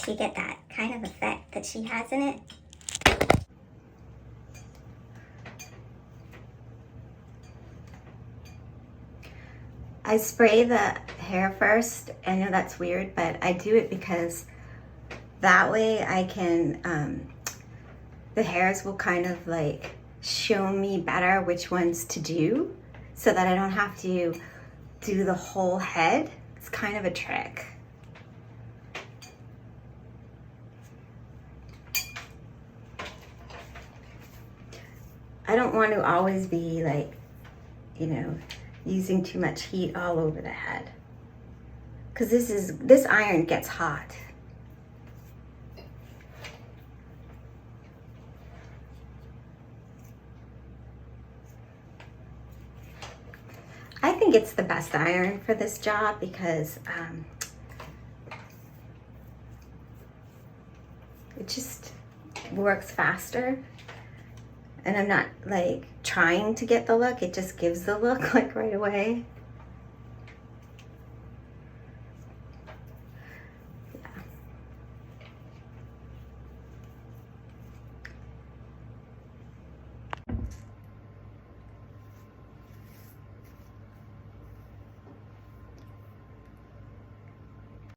so you get that kind of effect that she has in it. I spray the hair first. I know that's weird, but I do it because that way I can, the hairs will kind of like show me better which ones to do so that I don't have to do the whole head. It's kind of a trick. I don't want to always be like, you know, using too much heat all over the head, because this iron gets hot. I think it's the best iron for this job because it just works faster. And I'm not like trying to get the look, it just gives the look like right away.